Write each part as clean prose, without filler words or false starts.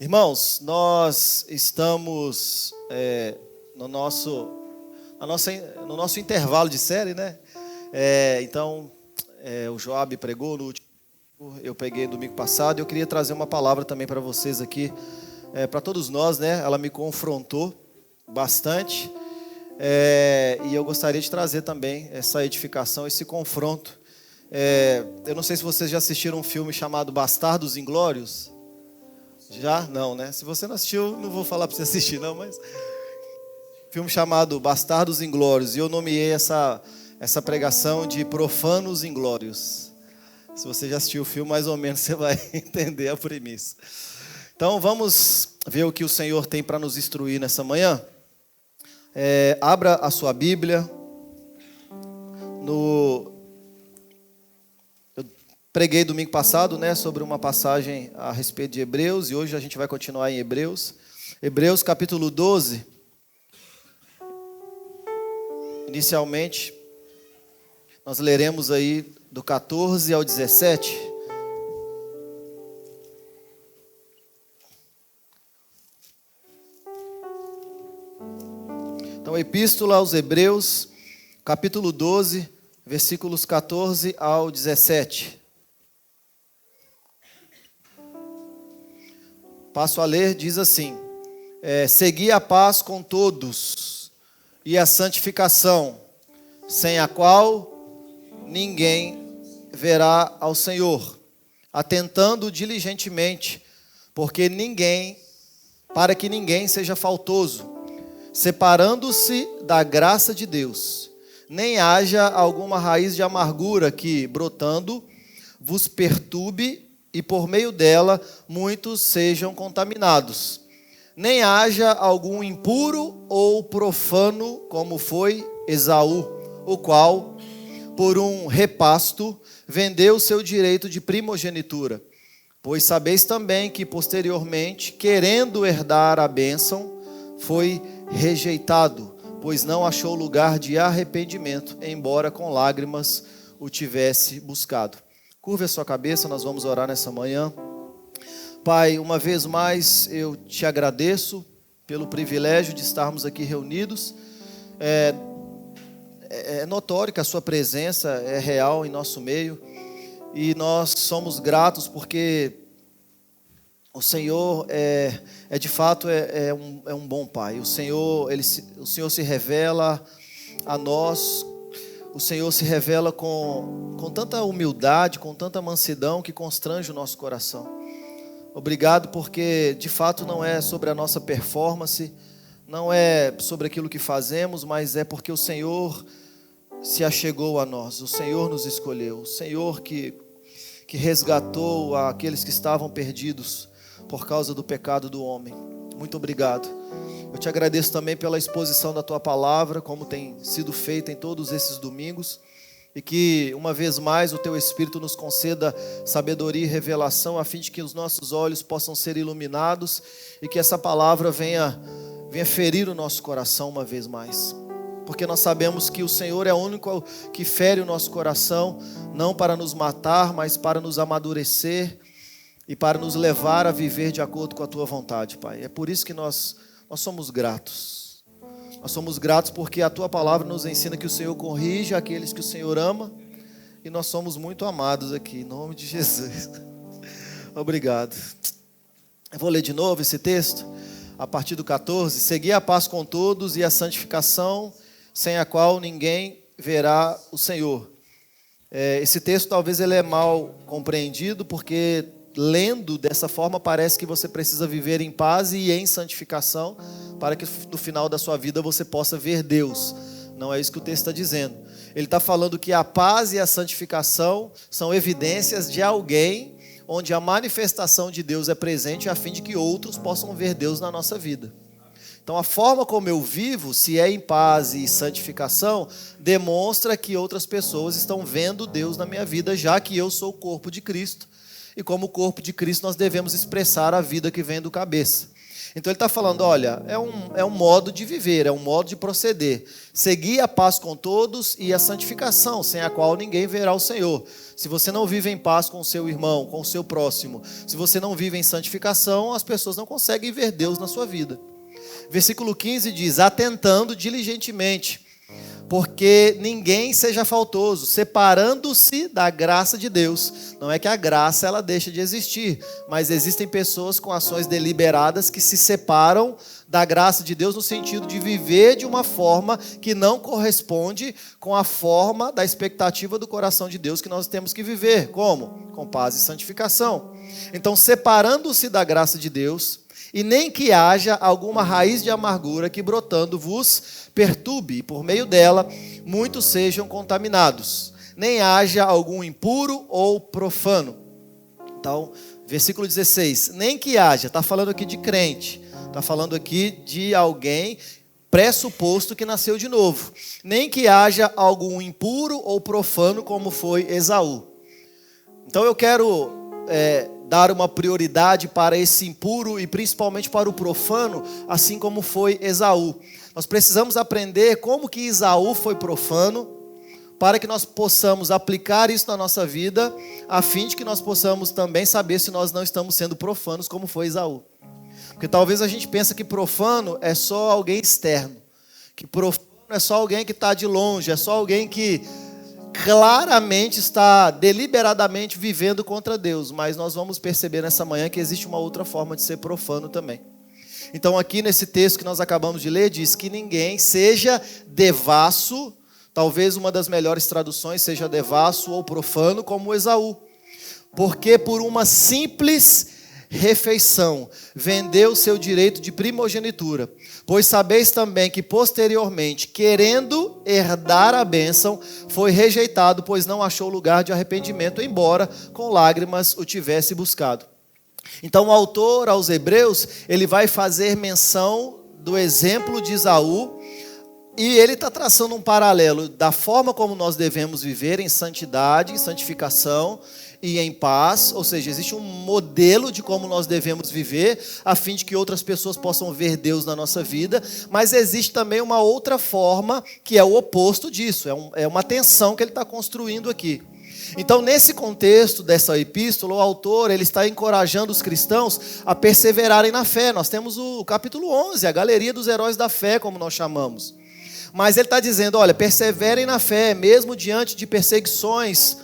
Irmãos, nós estamos no nosso intervalo de série, né? Então, o Joab pregou no último, eu peguei domingo passado e eu queria trazer uma palavra também para vocês aqui, para todos nós, né? Ela me confrontou bastante e eu gostaria de trazer também essa edificação, esse confronto. Eu não sei se vocês já assistiram um filme chamado Bastardos Inglórios. Já? Não, né? Se você não assistiu, não vou falar para você assistir, não, mas... Filme chamado Bastardos Inglórios, e eu nomeei essa pregação de Profanos Inglórios. Se você já assistiu o filme, mais ou menos você vai entender a premissa. Então, vamos ver o que o Senhor tem para nos instruir nessa manhã. Abra a sua Bíblia. Eu preguei domingo passado, né, sobre uma passagem a respeito de Hebreus, e hoje a gente vai continuar em Hebreus. Hebreus capítulo 12. Inicialmente, nós leremos aí do 14 ao 17. Então, Epístola aos Hebreus, capítulo 12, versículos 14 ao 17. Passo a ler, diz assim: segui a paz com todos e a santificação, sem a qual ninguém verá ao Senhor, atentando diligentemente, para que ninguém seja faltoso, separando-se da graça de Deus, nem haja alguma raiz de amargura que, brotando, vos perturbe e por meio dela muitos sejam contaminados. Nem haja algum impuro ou profano, como foi Esaú, o qual, por um repasto, vendeu seu direito de primogenitura. Pois sabeis também que, posteriormente, querendo herdar a bênção, foi rejeitado, pois não achou lugar de arrependimento, embora com lágrimas o tivesse buscado. Curva a sua cabeça, nós vamos orar nessa manhã. Pai, uma vez mais eu te agradeço pelo privilégio de estarmos aqui reunidos. É notório que a sua presença é real em nosso meio e nós somos gratos porque o Senhor de fato um bom Pai. O Senhor se revela a nós. O Senhor se revela com tanta humildade, com tanta mansidão que constrange o nosso coração. Obrigado porque de fato não é sobre a nossa performance, não é sobre aquilo que fazemos, mas é porque o Senhor se achegou a nós, o Senhor nos escolheu, o Senhor que resgatou aqueles que estavam perdidos por causa do pecado do homem. Muito obrigado. Eu te agradeço também pela exposição da tua palavra, como tem sido feita em todos esses domingos, e que uma vez mais o teu Espírito nos conceda sabedoria e revelação, a fim de que os nossos olhos possam ser iluminados e que essa palavra venha ferir o nosso coração uma vez mais. Porque nós sabemos que o Senhor é o único que fere o nosso coração, não para nos matar, mas para nos amadurecer e para nos levar a viver de acordo com a tua vontade, Pai. É por isso que nós somos gratos. Nós somos gratos porque a tua palavra nos ensina que o Senhor corrige aqueles que o Senhor ama, e nós somos muito amados aqui, em nome de Jesus. Obrigado. Eu vou ler de novo esse texto, a partir do 14. Segui a paz com todos e a santificação, sem a qual ninguém verá o Senhor. Esse texto talvez ele é mal compreendido, porque lendo dessa forma parece que você precisa viver em paz e em santificação para que no final da sua vida você possa ver Deus. Não é isso que o texto está dizendo. Ele está falando que a paz e a santificação são evidências de alguém onde a manifestação de Deus é presente a fim de que outros possam ver Deus na nossa vida. Então a forma como eu vivo, se é em paz e santificação, demonstra que outras pessoas estão vendo Deus na minha vida, já que eu sou o corpo de Cristo. E como corpo de Cristo nós devemos expressar a vida que vem do cabeça. Então ele está falando, olha, é um modo de viver, é um modo de proceder. Seguir a paz com todos e a santificação, sem a qual ninguém verá o Senhor. Se você não vive em paz com o seu irmão, com o seu próximo, se você não vive em santificação, as pessoas não conseguem ver Deus na sua vida. Versículo 15 diz, atentando diligentemente, porque ninguém seja faltoso, separando-se da graça de Deus. Não é que a graça ela deixa de existir, mas existem pessoas com ações deliberadas que se separam da graça de Deus no sentido de viver de uma forma que não corresponde com a forma da expectativa do coração de Deus que nós temos que viver. Como? Com paz e santificação. Então, separando-se da graça de Deus, e nem que haja alguma raiz de amargura que brotando vos perturbe, e por meio dela muitos sejam contaminados, nem haja algum impuro ou profano. Então, versículo 16, nem que haja, está falando aqui de crente, está falando aqui de alguém pressuposto que nasceu de novo, nem que haja algum impuro ou profano como foi Esaú. Então eu quero dar uma prioridade para esse impuro e principalmente para o profano, assim como foi Esaú. Nós precisamos aprender como que Esaú foi profano, para que nós possamos aplicar isso na nossa vida, a fim de que nós possamos também saber se nós não estamos sendo profanos como foi Esaú. Porque talvez a gente pense que profano é só alguém externo, que profano é só alguém que está de longe, é só alguém que claramente está deliberadamente vivendo contra Deus, mas nós vamos perceber nessa manhã que existe uma outra forma de ser profano também. Então aqui nesse texto que nós acabamos de ler, diz que ninguém seja devasso, talvez uma das melhores traduções seja devasso ou profano como Esaú, porque por uma simples refeição vendeu seu direito de primogenitura, pois sabeis também que posteriormente, querendo herdar a bênção, foi rejeitado, pois não achou lugar de arrependimento, embora com lágrimas o tivesse buscado. Então o autor aos Hebreus, ele vai fazer menção do exemplo de Esaú, e ele está traçando um paralelo da forma como nós devemos viver em santidade, em santificação e em paz, ou seja, existe um modelo de como nós devemos viver, a fim de que outras pessoas possam ver Deus na nossa vida, mas existe também uma outra forma, que é o oposto disso, é uma tensão que ele está construindo aqui. Então, nesse contexto dessa epístola, o autor ele está encorajando os cristãos a perseverarem na fé. Nós temos o capítulo 11, a galeria dos heróis da fé, como nós chamamos. Mas ele está dizendo, olha, perseverem na fé, mesmo diante de perseguições,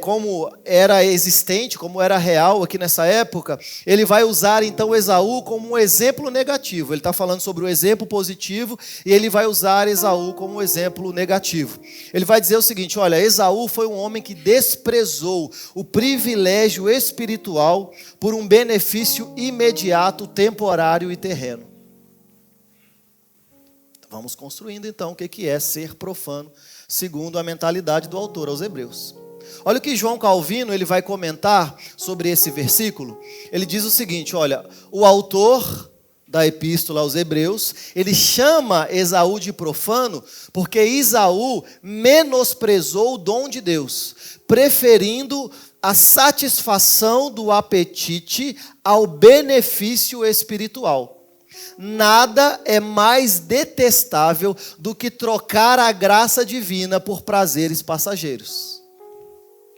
como era existente, como era real aqui nessa época. Ele vai usar então Esaú como um exemplo negativo. Ele está falando sobre o exemplo positivo e ele vai usar Esaú como um exemplo negativo. Ele vai dizer o seguinte, olha, Esaú foi um homem que desprezou o privilégio espiritual por um benefício imediato, temporário e terreno. Vamos construindo então o que é ser profano, segundo a mentalidade do autor aos Hebreus. Olha o que João Calvino ele vai comentar sobre esse versículo. Ele diz o seguinte, olha, o autor da epístola aos Hebreus, ele chama Esaú de profano porque Esaú menosprezou o dom de Deus, preferindo a satisfação do apetite ao benefício espiritual. Nada é mais detestável do que trocar a graça divina por prazeres passageiros.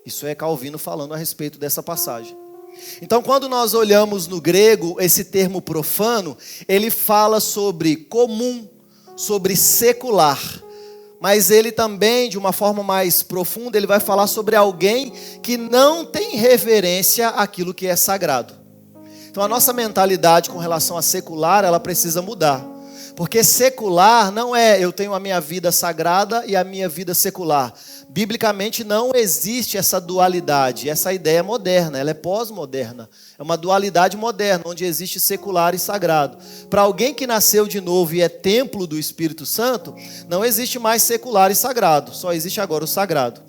Isso é Calvino falando a respeito dessa passagem. Então, quando nós olhamos no grego, esse termo profano, ele fala sobre comum, sobre secular. Mas ele também, de uma forma mais profunda, ele vai falar sobre alguém que não tem reverência àquilo que é sagrado. Então, a nossa mentalidade com relação a secular, ela precisa mudar. Porque secular não é eu tenho a minha vida sagrada e a minha vida secular. Biblicamente não existe essa dualidade, essa ideia moderna, ela é pós-moderna. É uma dualidade moderna, onde existe secular e sagrado. Para alguém que nasceu de novo e é templo do Espírito Santo, não existe mais secular e sagrado, só existe agora o sagrado.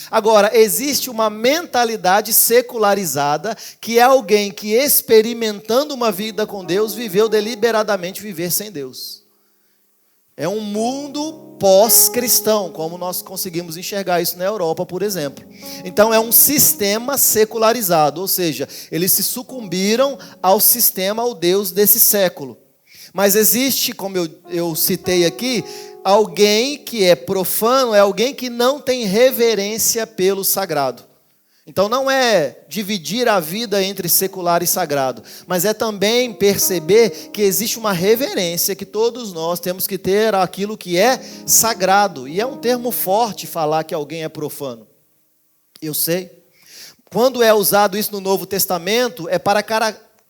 Agora, existe uma mentalidade secularizada, que é alguém que experimentando uma vida com Deus, viveu deliberadamente viver sem Deus. É um mundo pós-cristão, como nós conseguimos enxergar isso na Europa, por exemplo. Então é um sistema secularizado, ou seja, eles se sucumbiram ao sistema, ao Deus desse século. Mas existe, como eu citei aqui, alguém que é profano, é alguém que não tem reverência pelo sagrado. Então não é dividir a vida entre secular e sagrado, mas é também perceber que existe uma reverência que todos nós temos que ter àquilo que é sagrado. E é um termo forte falar que alguém é profano. Eu sei. Quando é usado isso no Novo Testamento, é para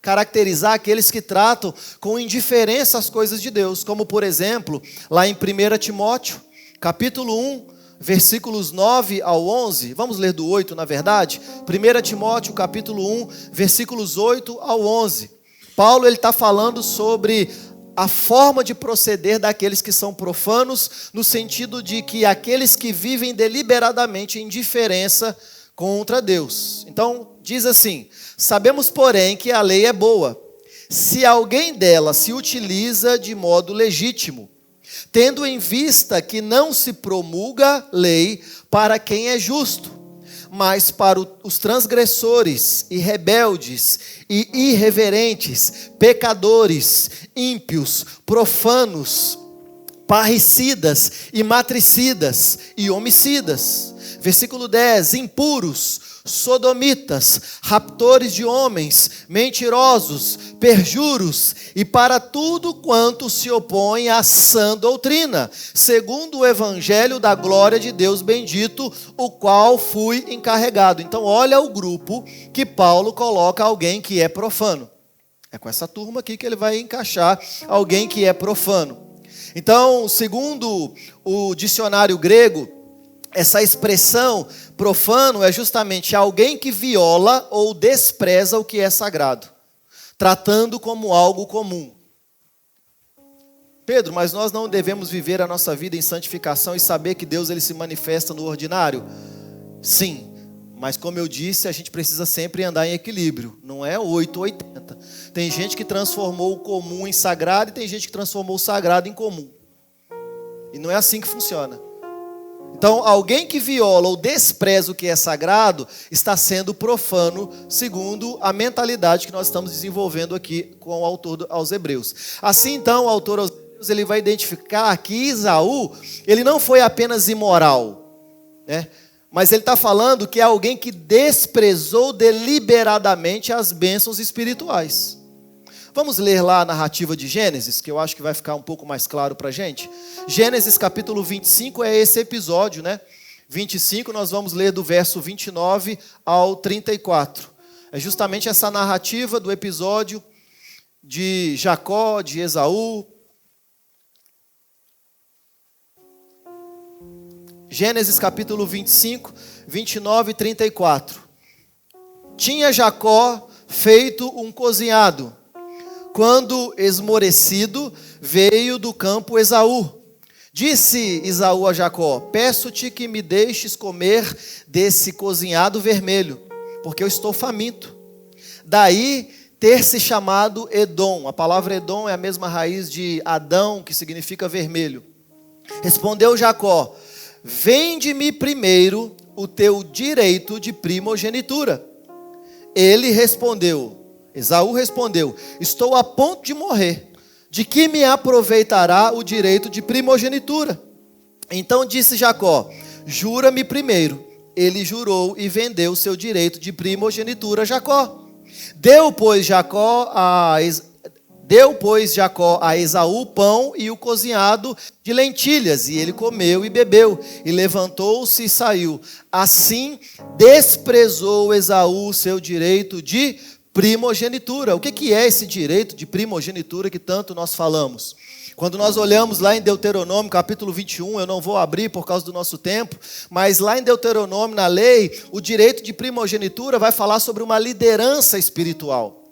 caracterizar aqueles que tratam com indiferença as coisas de Deus, como por exemplo, lá em 1 Timóteo, capítulo 1, versículos 9 ao 11, vamos ler do 8 na verdade, 1 Timóteo capítulo 1, versículos 8 ao 11, Paulo está falando sobre a forma de proceder daqueles que são profanos, no sentido de que aqueles que vivem deliberadamente em indiferença contra Deus. Então diz assim: sabemos porém que a lei é boa, se alguém dela se utiliza de modo legítimo, tendo em vista que não se promulga lei para quem é justo, mas para os transgressores e rebeldes e irreverentes, pecadores, ímpios, profanos, parricidas e matricidas e homicidas. Versículo 10, impuros, sodomitas, raptores de homens, mentirosos, perjuros, e para tudo quanto se opõe à sã doutrina, segundo o evangelho da glória de Deus bendito, o qual fui encarregado. Então olha o grupo que Paulo coloca alguém que é profano. É com essa turma aqui que ele vai encaixar alguém que é profano. Então, segundo o dicionário grego, essa expressão profano é justamente alguém que viola ou despreza o que é sagrado, tratando como algo comum. Pedro, mas nós não devemos viver a nossa vida em santificação e saber que Deus ele se manifesta no ordinário? Sim, mas como eu disse, a gente precisa sempre andar em equilíbrio, não é 8 ou 80. Tem gente que transformou o comum em sagrado e tem gente que transformou o sagrado em comum. E não é assim que funciona. Então, alguém que viola ou despreza o que é sagrado está sendo profano, segundo a mentalidade que nós estamos desenvolvendo aqui com o autor aos Hebreus. Assim, então, o autor aos Hebreus ele vai identificar que Esaú, ele não foi apenas imoral, né? Mas ele está falando que é alguém que desprezou deliberadamente as bênçãos espirituais. Vamos ler lá a narrativa de Gênesis, que eu acho que vai ficar um pouco mais claro para a gente. Gênesis capítulo 25 é esse episódio, né? 25, nós vamos ler do verso 29 ao 34. É justamente essa narrativa do episódio de Jacó, de Esaú. Gênesis capítulo 25, 29 e 34. Tinha Jacó feito um cozinhado, quando esmorecido, veio do campo Esaú. Disse Esaú a Jacó: peço-te que me deixes comer desse cozinhado vermelho, porque eu estou faminto. Daí ter se chamado Edom. A palavra Edom é a mesma raiz de Adão, que significa vermelho. Respondeu Jacó: vende-me primeiro o teu direito de primogenitura. Esaú respondeu: estou a ponto de morrer, de que me aproveitará o direito de primogenitura? Então disse Jacó: jura-me primeiro. Ele jurou e vendeu seu direito de primogenitura a Jacó. Deu, pois, Jacó a Esaú pão e o cozinhado de lentilhas, e ele comeu e bebeu, e levantou-se e saiu. Assim desprezou Esaú o seu direito de primogenitura. O que é esse direito de primogenitura que tanto nós falamos? Quando nós olhamos lá em Deuteronômio, capítulo 21, eu não vou abrir por causa do nosso tempo, mas lá em Deuteronômio, na lei, o direito de primogenitura vai falar sobre uma liderança espiritual.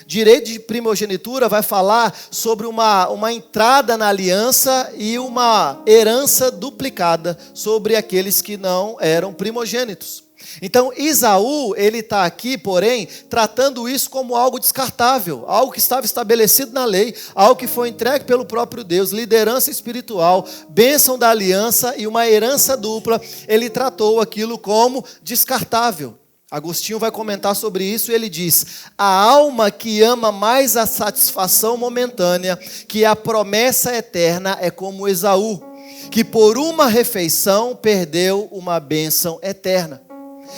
Direito de primogenitura vai falar sobre uma entrada na aliança e uma herança duplicada sobre aqueles que não eram primogênitos. Então Esaú, ele está aqui, porém, tratando isso como algo descartável, algo que estava estabelecido na lei, algo que foi entregue pelo próprio Deus, liderança espiritual, bênção da aliança e uma herança dupla. Ele tratou aquilo como descartável. Agostinho vai comentar sobre isso e ele diz: a alma que ama mais a satisfação momentânea que a promessa eterna é como Esaú, que por uma refeição perdeu uma bênção eterna.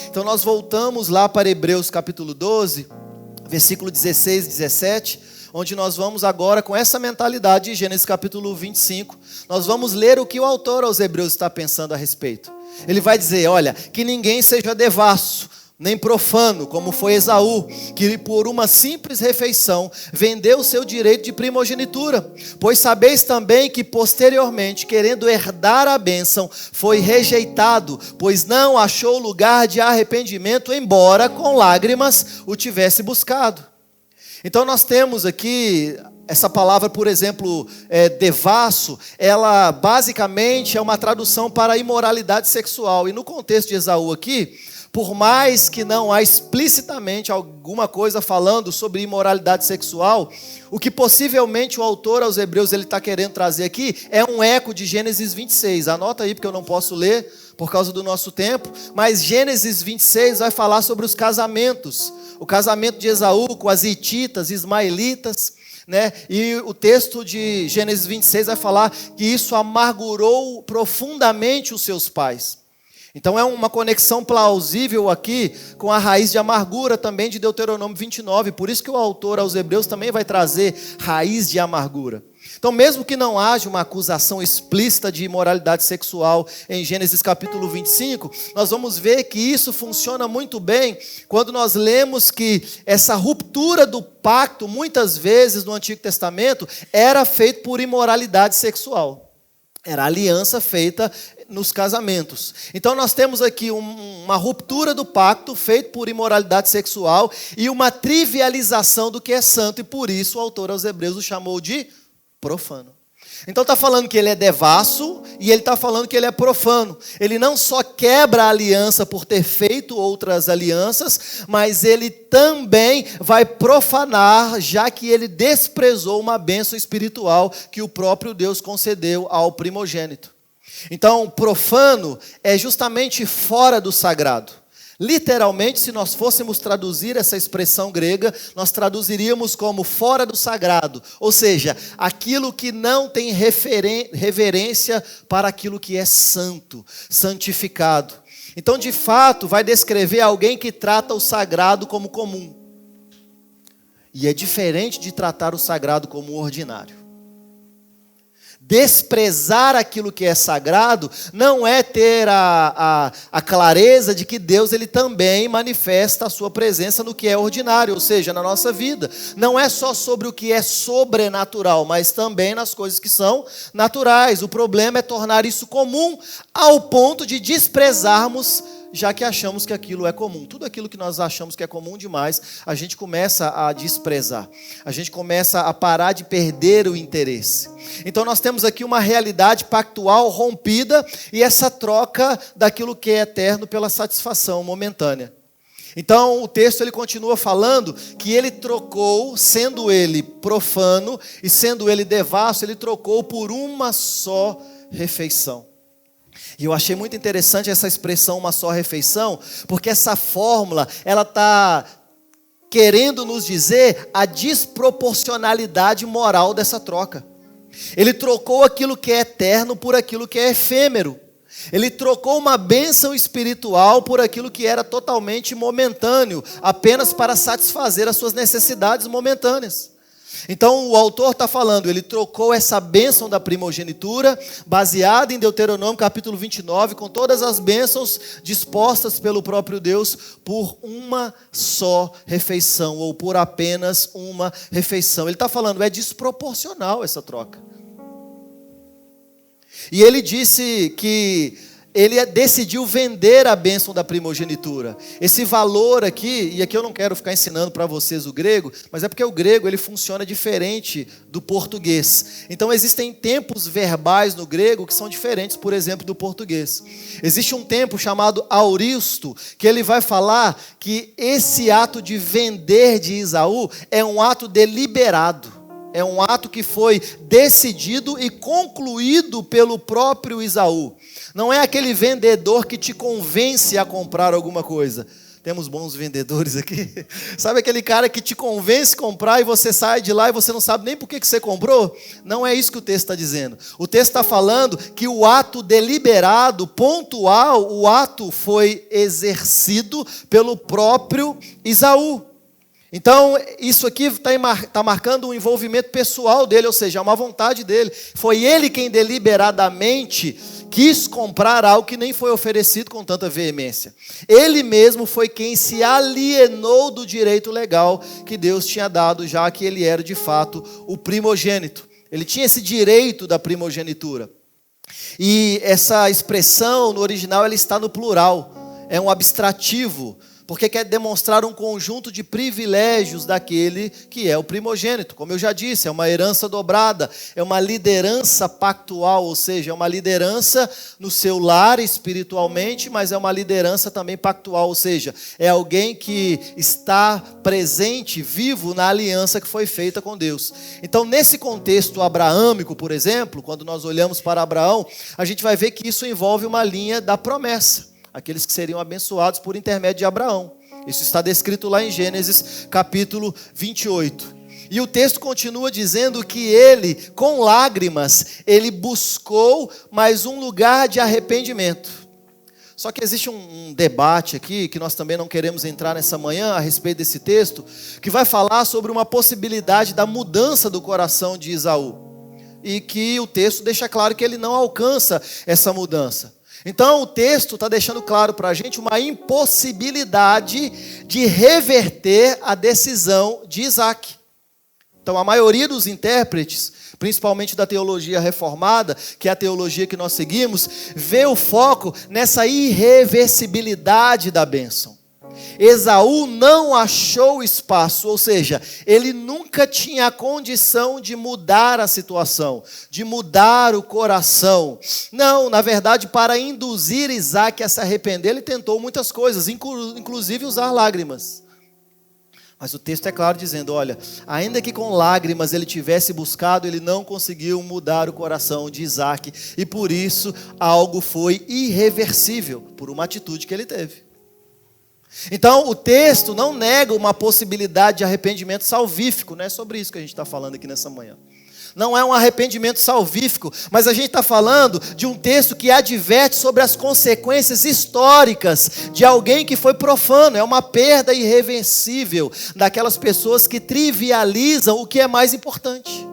Então nós voltamos lá para Hebreus capítulo 12, versículo 16 e 17, onde nós vamos agora com essa mentalidade de Gênesis capítulo 25, nós vamos ler o que o autor aos Hebreus está pensando a respeito. Ele vai dizer: olha, que ninguém seja devasso, nem profano, como foi Esaú, que por uma simples refeição vendeu o seu direito de primogenitura. Pois sabeis também que posteriormente, querendo herdar a bênção, foi rejeitado, pois não achou lugar de arrependimento, embora com lágrimas o tivesse buscado. Então nós temos aqui essa palavra, por exemplo, devasso, ela basicamente é uma tradução para imoralidade sexual. E no contexto de Esaú aqui, por mais que não há explicitamente alguma coisa falando sobre imoralidade sexual, o que possivelmente o autor aos Hebreus ele está querendo trazer aqui é um eco de Gênesis 26. Anota aí porque eu não posso ler por causa do nosso tempo, mas Gênesis 26 vai falar sobre os casamentos. O casamento de Esaú com as hititas, ismaelitas, né? E o texto de Gênesis 26 vai falar que isso amargurou profundamente os seus pais. Então é uma conexão plausível aqui com a raiz de amargura também de Deuteronômio 29, por isso que o autor aos Hebreus também vai trazer raiz de amargura. Então mesmo que não haja uma acusação explícita de imoralidade sexual em Gênesis capítulo 25, nós vamos ver que isso funciona muito bem quando nós lemos que essa ruptura do pacto, muitas vezes no Antigo Testamento, era feita por imoralidade sexual. Era aliança feita nos casamentos. Então nós temos aqui uma ruptura do pacto feita por imoralidade sexual e uma trivialização do que é santo, e por isso o autor aos Hebreus o chamou de profano. Então está falando que ele é devasso e ele está falando que ele é profano. Ele não só quebra a aliança por ter feito outras alianças, mas ele também vai profanar, já que ele desprezou uma bênção espiritual que o próprio Deus concedeu ao primogênito. Então, profano é justamente fora do sagrado. Literalmente, se nós fôssemos traduzir essa expressão grega, nós traduziríamos como fora do sagrado, ou seja, aquilo que não tem reverência para aquilo que é santo, santificado. Então, de fato, vai descrever alguém que trata o sagrado como comum. E é diferente de tratar o sagrado como ordinário. Desprezar aquilo que é sagrado não é ter a clareza de que Deus ele também manifesta a sua presença no que é ordinário, ou seja, na nossa vida. Não é só sobre o que é sobrenatural, mas também nas coisas que são naturais. O problema é tornar isso comum ao ponto de desprezarmos, já que achamos que aquilo é comum. Tudo aquilo que nós achamos que é comum demais, a gente começa a desprezar. A gente começa a parar de perder o interesse. Então nós temos aqui uma realidade pactual rompida e essa troca daquilo que é eterno pela satisfação momentânea. Então o texto ele continua falando que ele trocou, sendo ele profano e sendo ele devasso, ele trocou por uma só refeição. E eu achei muito interessante essa expressão, uma só refeição, porque essa fórmula, ela está querendo nos dizer a desproporcionalidade moral dessa troca. Ele trocou aquilo que é eterno por aquilo que é efêmero. Ele trocou uma bênção espiritual por aquilo que era totalmente momentâneo, apenas para satisfazer as suas necessidades momentâneas. Então o autor está falando, ele trocou essa bênção da primogenitura, baseada em Deuteronômio capítulo 29, com todas as bênçãos dispostas pelo próprio Deus, por uma só refeição, ou por apenas uma refeição. Ele está falando, é desproporcional essa troca. E ele disse que ele decidiu vender a bênção da primogenitura. Esse valor aqui, e aqui eu não quero ficar ensinando para vocês o grego, mas é porque o grego ele funciona diferente do português. Então existem tempos verbais no grego que são diferentes, por exemplo, do português. Existe um tempo chamado auristo, que ele vai falar que esse ato de vender de Esaú é um ato deliberado. É um ato que foi decidido e concluído pelo próprio Esaú. Não é aquele vendedor que te convence a comprar alguma coisa. Temos bons vendedores aqui. Sabe aquele cara que te convence a comprar e você sai de lá e você não sabe nem por que você comprou? Não é isso que o texto está dizendo. O texto está falando que o ato deliberado, pontual, o ato foi exercido pelo próprio Esaú. Então, isso aqui está marcando um envolvimento pessoal dele, ou seja, uma vontade dele. Foi ele quem deliberadamente quis comprar algo que nem foi oferecido com tanta veemência. Ele mesmo foi quem se alienou do direito legal que Deus tinha dado, já que ele era de fato o primogênito. Ele tinha esse direito da primogenitura. E essa expressão no original ela está no plural, é um abstrativo, porque quer demonstrar um conjunto de privilégios daquele que é o primogênito. Como eu já disse, é uma herança dobrada, é uma liderança pactual, ou seja, é uma liderança no seu lar espiritualmente, mas é uma liderança também pactual, ou seja, é alguém que está presente, vivo na aliança que foi feita com Deus. Então, nesse contexto abraâmico, por exemplo, quando nós olhamos para Abraão, a gente vai ver que isso envolve uma linha da promessa. Aqueles que seriam abençoados por intermédio de Abraão. Isso está descrito lá em Gênesis capítulo 28. E o texto continua dizendo que ele, com lágrimas, ele buscou mais um lugar de arrependimento. Só que existe um debate aqui, que nós também não queremos entrar nessa manhã, a respeito desse texto, que vai falar sobre uma possibilidade da mudança do coração de Esaú. E que o texto deixa claro que ele não alcança essa mudança. Então o texto está deixando claro para a gente uma impossibilidade de reverter a decisão de Isaac. Então a maioria dos intérpretes, principalmente da teologia reformada, que é a teologia que nós seguimos, vê o foco nessa irreversibilidade da bênção. Esaú não achou espaço, ou seja, ele nunca tinha a condição de mudar a situação, de mudar o coração. Não, na verdade, para induzir Isaac a se arrepender, ele tentou muitas coisas, inclusive usar lágrimas. Mas o texto é claro dizendo, olha, ainda que com lágrimas ele tivesse buscado, ele não conseguiu mudar o coração de Isaac, e por isso algo foi irreversível, por uma atitude que ele teve. Então, o texto não nega uma possibilidade de arrependimento salvífico, não é sobre isso que a gente está falando aqui nessa manhã. Não é um arrependimento salvífico, mas a gente está falando de um texto que adverte sobre as consequências históricas de alguém que foi profano. É uma perda irreversível daquelas pessoas que trivializam o que é mais importante.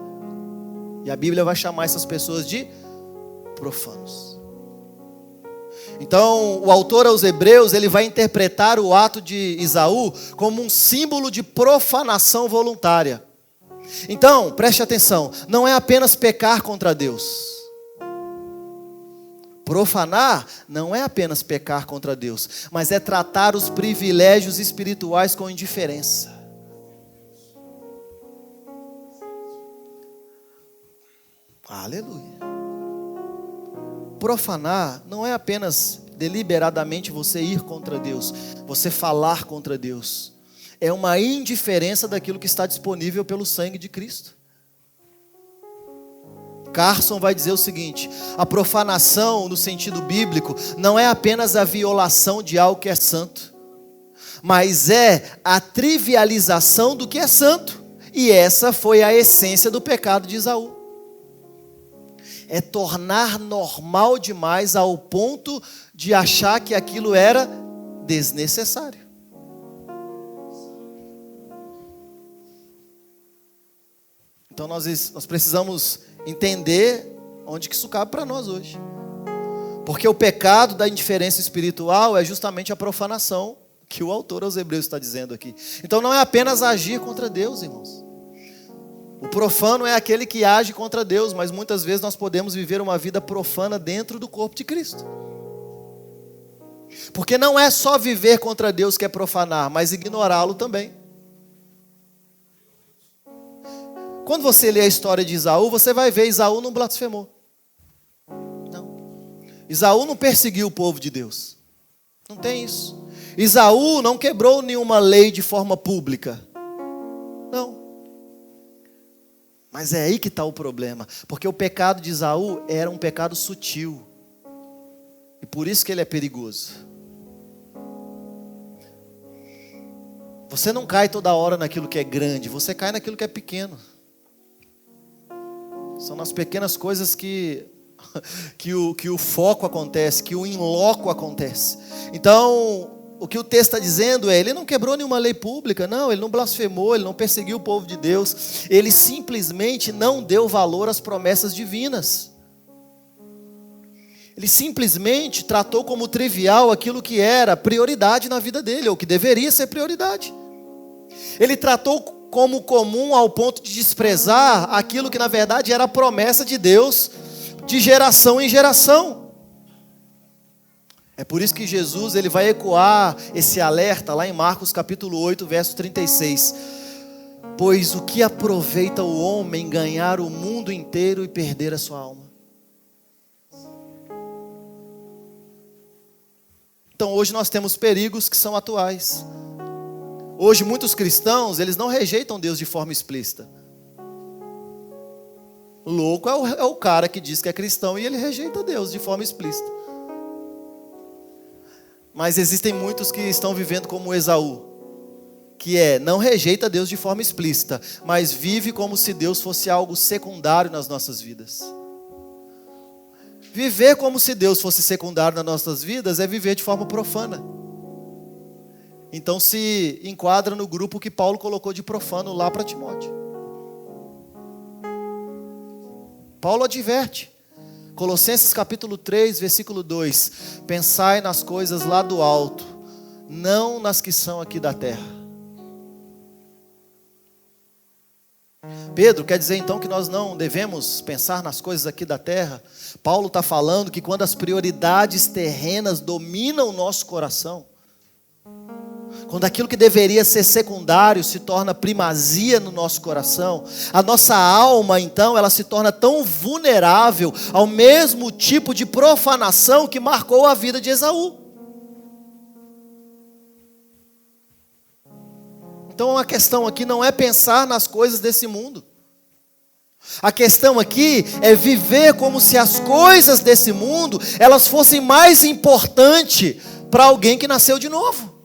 E a Bíblia vai chamar essas pessoas de profanos. Então, o autor aos Hebreus, ele vai interpretar o ato de Esaú como um símbolo de profanação voluntária. Então, preste atenção, não é apenas pecar contra Deus. Profanar não é apenas pecar contra Deus, mas é tratar os privilégios espirituais com indiferença. Aleluia. Profanar não é apenas deliberadamente você ir contra Deus, você falar contra Deus. É uma indiferença daquilo que está disponível pelo sangue de Cristo. Carson vai dizer o seguinte: a profanação, no sentido bíblico, não é apenas a violação de algo que é santo, mas é a trivialização do que é santo. E essa foi a essência do pecado de Esaú. É tornar normal demais ao ponto de achar que aquilo era desnecessário. Então nós precisamos entender onde que isso cabe para nós hoje. Porque o pecado da indiferença espiritual é justamente a profanação que o autor aos Hebreus está dizendo aqui. Então não é apenas agir contra Deus, irmãos. O profano é aquele que age contra Deus, mas muitas vezes nós podemos viver uma vida profana dentro do corpo de Cristo. Porque não é só viver contra Deus que é profanar, mas ignorá-lo também. Quando você lê a história de Esaú, você vai ver Esaú não blasfemou. Não. Esaú não perseguiu o povo de Deus. Não tem isso. Esaú não quebrou nenhuma lei de forma pública. Não. Mas é aí que está o problema. Porque o pecado de Esaú era um pecado sutil. E por isso que ele é perigoso. Você não cai toda hora naquilo que é grande. Você cai naquilo que é pequeno. São nas pequenas coisas que o foco acontece, que o in loco acontece. Então, o que o texto está dizendo é, ele não quebrou nenhuma lei pública, não, ele não blasfemou, ele não perseguiu o povo de Deus, ele simplesmente não deu valor às promessas divinas. Ele simplesmente tratou como trivial aquilo que era prioridade na vida dele, ou que deveria ser prioridade. Ele tratou como comum ao ponto de desprezar aquilo que na verdade era a promessa de Deus, de geração em geração. É por isso que Jesus ele vai ecoar esse alerta lá em Marcos capítulo 8, verso 36. Pois o que aproveita o homem ganhar o mundo inteiro e perder a sua alma? Então hoje nós temos perigos que são atuais. Hoje muitos cristãos, eles não rejeitam Deus de forma explícita. O louco é o cara que diz que é cristão e ele rejeita Deus de forma explícita. Mas existem muitos que estão vivendo como Esaú, que não rejeita Deus de forma explícita, mas vive como se Deus fosse algo secundário nas nossas vidas. Viver como se Deus fosse secundário nas nossas vidas é viver de forma profana. Então se enquadra no grupo que Paulo colocou de profano lá para Timóteo. Paulo adverte. Colossenses capítulo 3, versículo 2. Pensai nas coisas lá do alto, não nas que são aqui da terra. Pedro, quer dizer então que nós não devemos pensar nas coisas aqui da terra? Paulo está falando que quando as prioridades terrenas dominam o nosso coração, quando aquilo que deveria ser secundário se torna primazia no nosso coração, a nossa alma então ela se torna tão vulnerável ao mesmo tipo de profanação que marcou a vida de Esaú. Então a questão aqui não é pensar nas coisas desse mundo. A questão aqui é viver como se as coisas desse mundo elas fossem mais importantes para alguém que nasceu de novo.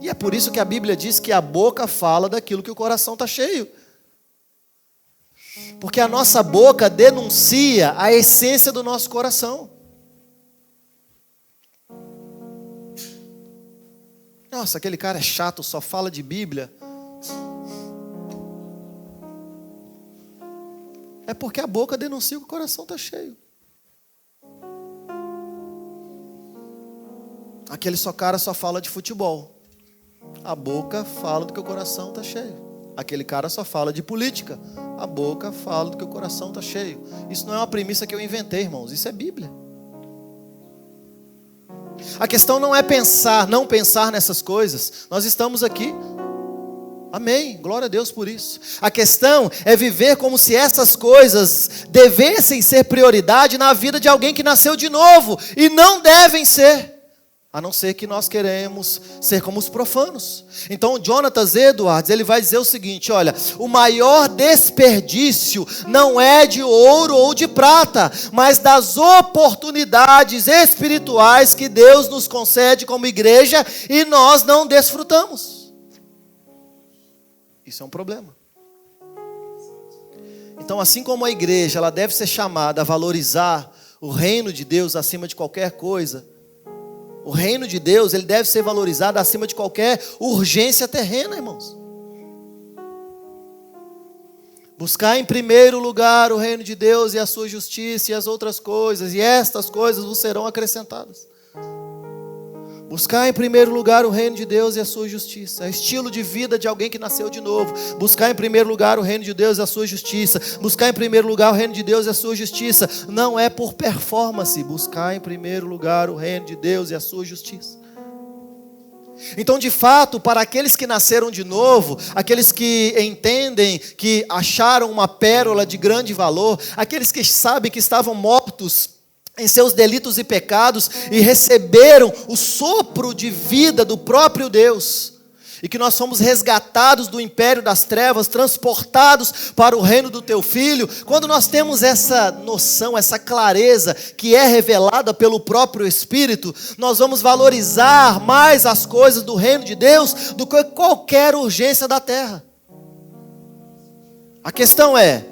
E é por isso que a Bíblia diz que a boca fala daquilo que o coração está cheio. Porque a nossa boca denuncia a essência do nosso coração. Nossa, aquele cara é chato, só fala de Bíblia. É porque a boca denuncia que o coração está cheio. Aquele cara só fala de futebol. A boca fala do que o coração está cheio. Aquele cara só fala de política. A boca fala do que o coração está cheio. Isso não é uma premissa que eu inventei, irmãos. Isso é Bíblia. A questão não é não pensar nessas coisas. Nós estamos aqui. Amém. Glória a Deus por isso. A questão é viver como se essas coisas devessem ser prioridade na vida de alguém que nasceu de novo. E não devem ser. A não ser que nós queremos ser como os profanos. Então, Jonathan Edwards, ele vai dizer o seguinte, olha, o maior desperdício não é de ouro ou de prata, mas das oportunidades espirituais que Deus nos concede como igreja e nós não desfrutamos. Isso é um problema. Então, assim como a igreja, ela deve ser chamada a valorizar o reino de Deus acima de qualquer coisa, o reino de Deus, ele deve ser valorizado acima de qualquer urgência terrena, irmãos. Buscar em primeiro lugar o reino de Deus e a sua justiça e as outras coisas, e estas coisas vos serão acrescentadas. Buscar em primeiro lugar o reino de Deus e a sua justiça. É o estilo de vida de alguém que nasceu de novo. Buscar em primeiro lugar o reino de Deus e a sua justiça. Buscar em primeiro lugar o reino de Deus e a sua justiça. Não é por performance. Buscar em primeiro lugar o reino de Deus e a sua justiça. Então, de fato, para aqueles que nasceram de novo, aqueles que entendem que acharam uma pérola de grande valor, aqueles que sabem que estavam mortos em seus delitos e pecados e receberam o sopro de vida do próprio Deus, e que nós somos resgatados do império das trevas, transportados para o reino do teu Filho. Quando nós temos essa noção, essa clareza que é revelada pelo próprio Espírito, nós vamos valorizar mais as coisas do reino de Deus do que qualquer urgência da terra. A questão é: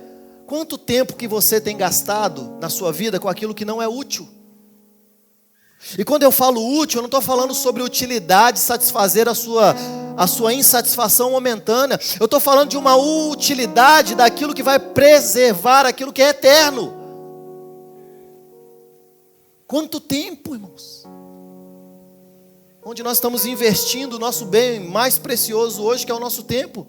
quanto tempo que você tem gastado na sua vida com aquilo que não é útil? E quando eu falo útil, eu não estou falando sobre utilidade, satisfazer a sua insatisfação momentânea. Eu estou falando de uma utilidade daquilo que vai preservar aquilo que é eterno. Quanto tempo, irmãos? Onde nós estamos investindo o nosso bem mais precioso hoje, que é o nosso tempo.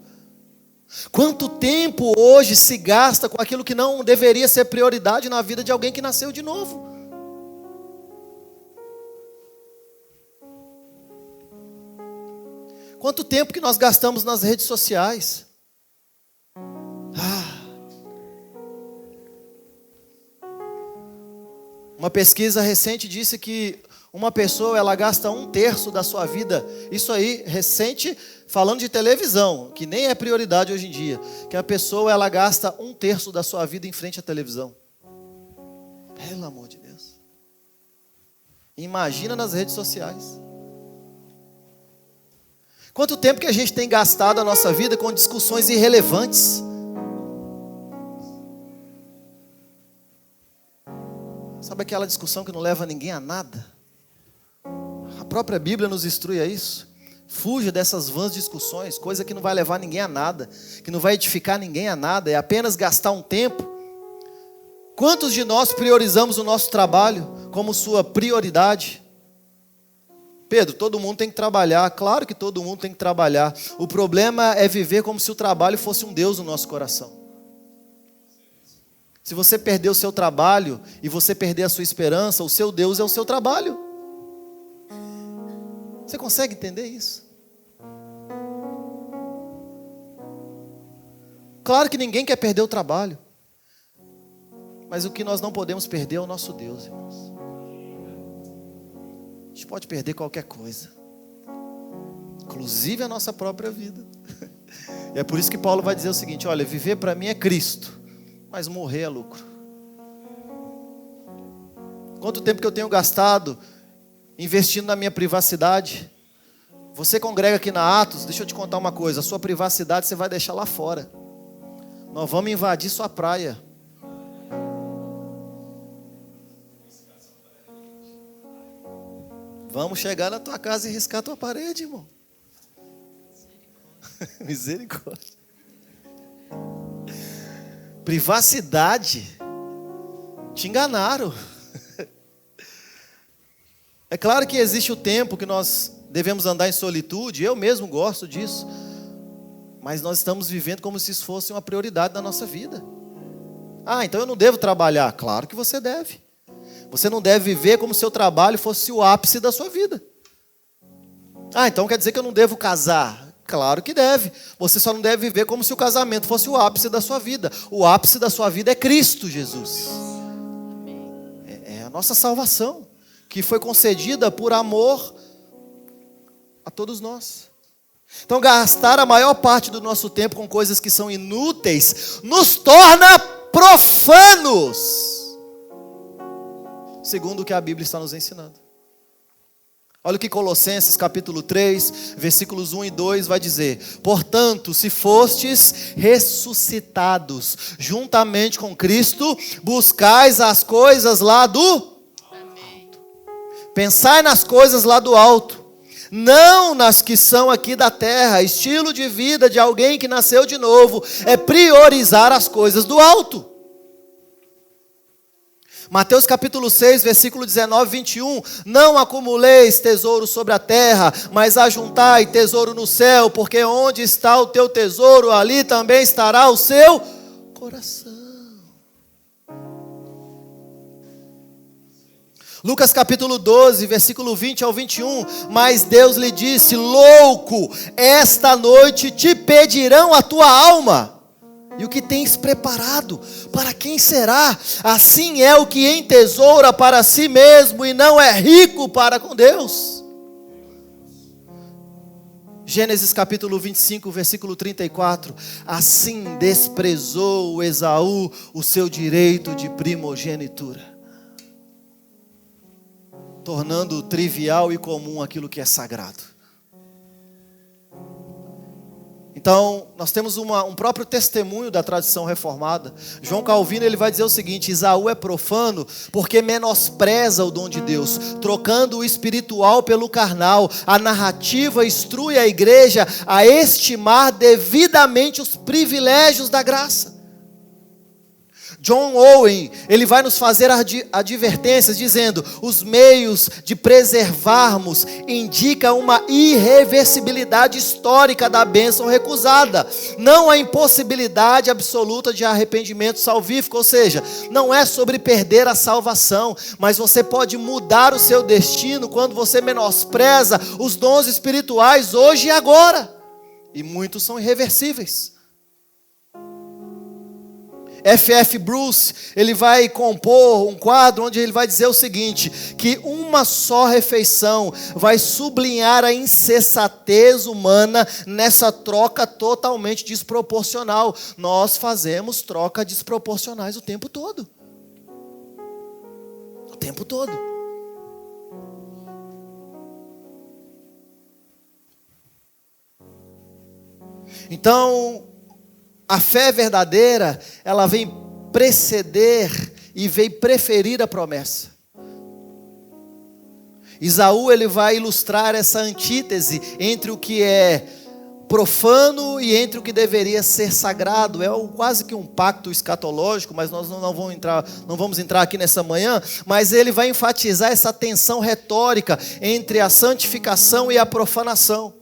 Quanto tempo hoje se gasta com aquilo que não deveria ser prioridade na vida de alguém que nasceu de novo? Quanto tempo que nós gastamos nas redes sociais? Uma pesquisa recente disse que uma pessoa, ela gasta 1/3 da sua vida. Isso aí, recente, falando de televisão, que nem é prioridade hoje em dia. Que a pessoa, ela gasta 1/3 da sua vida em frente à televisão. Pelo amor de Deus. Imagina nas redes sociais. Quanto tempo que a gente tem gastado a nossa vida com discussões irrelevantes? Sabe aquela discussão que não leva ninguém a nada? A própria Bíblia nos instrui a isso. Fuja dessas vãs discussões, coisa que não vai levar ninguém a nada, que não vai edificar ninguém a nada, é apenas gastar um tempo. Quantos de nós priorizamos o nosso trabalho como sua prioridade? Pedro, todo mundo tem que trabalhar. Claro que todo mundo tem que trabalhar. O problema é viver como se o trabalho fosse um Deus no nosso coração. Se você perder o seu trabalho e você perder a sua esperança, o seu Deus é o seu trabalho. Você consegue entender isso? Claro que ninguém quer perder o trabalho. Mas o que nós não podemos perder é o nosso Deus, irmãos. A gente pode perder qualquer coisa, inclusive a nossa própria vida. E é por isso que Paulo vai dizer o seguinte: olha, viver para mim é Cristo, mas morrer é lucro. Quanto tempo que eu tenho gastado investindo na minha privacidade? Você congrega aqui na Atos, deixa eu te contar uma coisa: a sua privacidade você vai deixar lá fora. Nós vamos invadir sua praia. Vamos chegar na tua casa e riscar a tua parede, irmão. Misericórdia. Privacidade. Te enganaram. É claro que existe o tempo que nós devemos andar em solitude. Eu mesmo gosto disso. Mas nós estamos vivendo como se isso fosse uma prioridade na nossa vida. Então eu não devo trabalhar. Claro que você deve. Você não deve viver como se seu trabalho fosse o ápice da sua vida. Então quer dizer que eu não devo casar? Claro que deve. Você só não deve viver como se o casamento fosse o ápice da sua vida. O ápice da sua vida é Cristo Jesus. É a nossa salvação, que foi concedida por amor a todos nós. Então gastar a maior parte do nosso tempo com coisas que são inúteis nos torna profanos, segundo o que a Bíblia está nos ensinando. Olha o que Colossenses capítulo 3, versículos 1 e 2 vai dizer: portanto, se fostes ressuscitados juntamente com Cristo, buscais as coisas lá do alto. Pensai nas coisas lá do alto, não nas que são aqui da terra. Estilo de vida de alguém que nasceu de novo é priorizar as coisas do alto. Mateus capítulo 6, versículo 19 e 21. Não acumuleis tesouro sobre a terra, mas ajuntai tesouro no céu, porque onde está o teu tesouro, ali também estará o seu coração. Lucas capítulo 12, versículo 20 ao 21. Mas Deus lhe disse: louco, esta noite te pedirão a tua alma. E o que tens preparado, para quem será? Assim é o que entesoura para si mesmo e não é rico para com Deus. Gênesis capítulo 25, versículo 34. Assim desprezou Esaú o seu direito de primogenitura, tornando trivial e comum aquilo que é sagrado. Então, nós temos um próprio testemunho da tradição reformada. João Calvino ele vai dizer o seguinte: Esaú é profano porque menospreza o dom de Deus, trocando o espiritual pelo carnal. A narrativa instrui a igreja a estimar devidamente os privilégios da graça. John Owen, ele vai nos fazer advertências dizendo: os meios de preservarmos indicam uma irreversibilidade histórica da bênção recusada, não a impossibilidade absoluta de arrependimento salvífico. Ou seja, não é sobre perder a salvação, mas você pode mudar o seu destino quando você menospreza os dons espirituais hoje e agora, e muitos são irreversíveis. F.F. Bruce, ele vai compor um quadro onde ele vai dizer o seguinte: que uma só refeição vai sublinhar a insensatez humana nessa troca totalmente desproporcional. Nós fazemos trocas desproporcionais o tempo todo. O tempo todo. Então, a fé verdadeira, ela vem preceder e vem preferir a promessa. Esaú, ele vai ilustrar essa antítese entre o que é profano e entre o que deveria ser sagrado. É quase que um pacto escatológico, mas nós não vamos entrar aqui nessa manhã. Mas ele vai enfatizar essa tensão retórica entre a santificação e a profanação.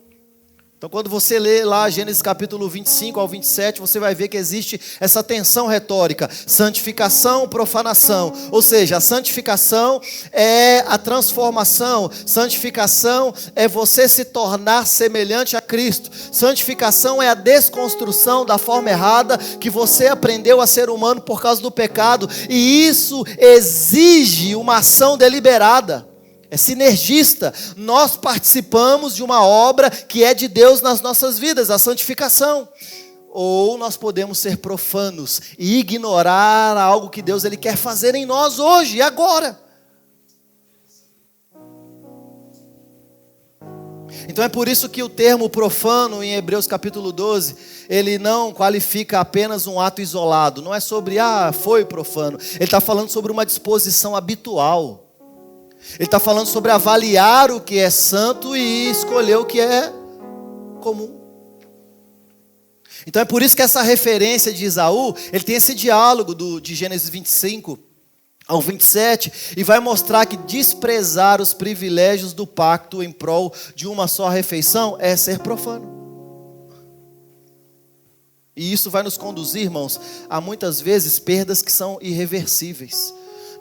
Então, quando você lê lá Gênesis capítulo 25 ao 27, você vai ver que existe essa tensão retórica: santificação, profanação. Ou seja, a santificação é a transformação, santificação é você se tornar semelhante a Cristo, santificação é a desconstrução da forma errada que você aprendeu a ser humano por causa do pecado, e isso exige uma ação deliberada. É sinergista. Nós participamos de uma obra que é de Deus nas nossas vidas, a santificação. Ou nós podemos ser profanos e ignorar algo que Deus ele quer fazer em nós hoje e agora. Então é por isso que o termo profano em Hebreus capítulo 12, ele não qualifica apenas um ato isolado. Não é sobre, foi profano. Ele está falando sobre uma disposição habitual. Ele está falando sobre avaliar o que é santo e escolher o que é comum. Então é por isso que essa referência de Esaú, ele tem esse diálogo de Gênesis 25 ao 27, e vai mostrar que desprezar os privilégios do pacto em prol de uma só refeição é ser profano. E isso vai nos conduzir, irmãos, a muitas vezes perdas que são irreversíveis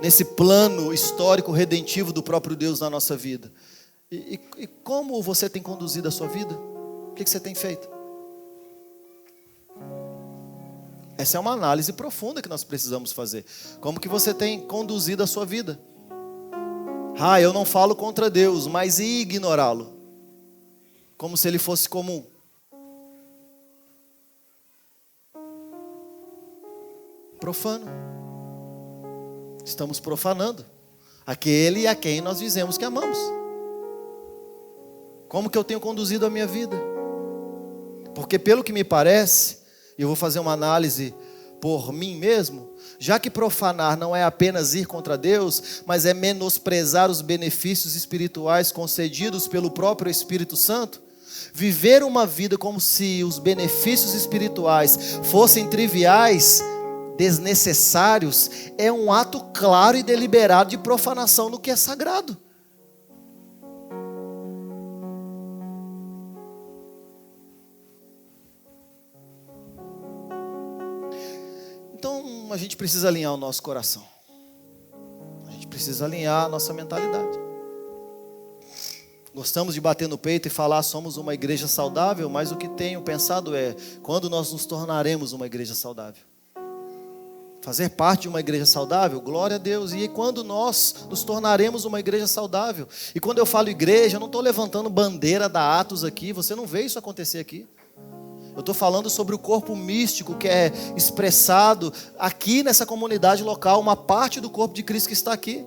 nesse plano histórico redentivo do próprio Deus na nossa vida. E como você tem conduzido a sua vida? O que você tem feito? Essa é uma análise profunda que nós precisamos fazer. Como que você tem conduzido a sua vida? Eu não falo contra Deus, mas e ignorá-lo? Como se ele fosse comum. Profano. Estamos profanando aquele a quem nós dizemos que amamos. Como que eu tenho conduzido a minha vida? Porque pelo que me parece, e eu vou fazer uma análise por mim mesmo, já que profanar não é apenas ir contra Deus, mas é menosprezar os benefícios espirituais concedidos pelo próprio Espírito Santo, viver uma vida como se os benefícios espirituais fossem triviais, desnecessários, é um ato claro e deliberado de profanação no que é sagrado. Então a gente precisa alinhar o nosso coração. A gente precisa alinhar a nossa mentalidade. Gostamos de bater no peito e falar somos uma igreja saudável, mas o que tenho pensado é quando nós nos tornaremos uma igreja saudável. Fazer parte de uma igreja saudável, glória a Deus. E quando nós nos tornaremos uma igreja saudável? E quando eu falo igreja, eu não estou levantando bandeira da Atos aqui, você não vê isso acontecer aqui. Eu estou falando sobre o corpo místico que é expressado aqui nessa comunidade local, uma parte do corpo de Cristo que está aqui.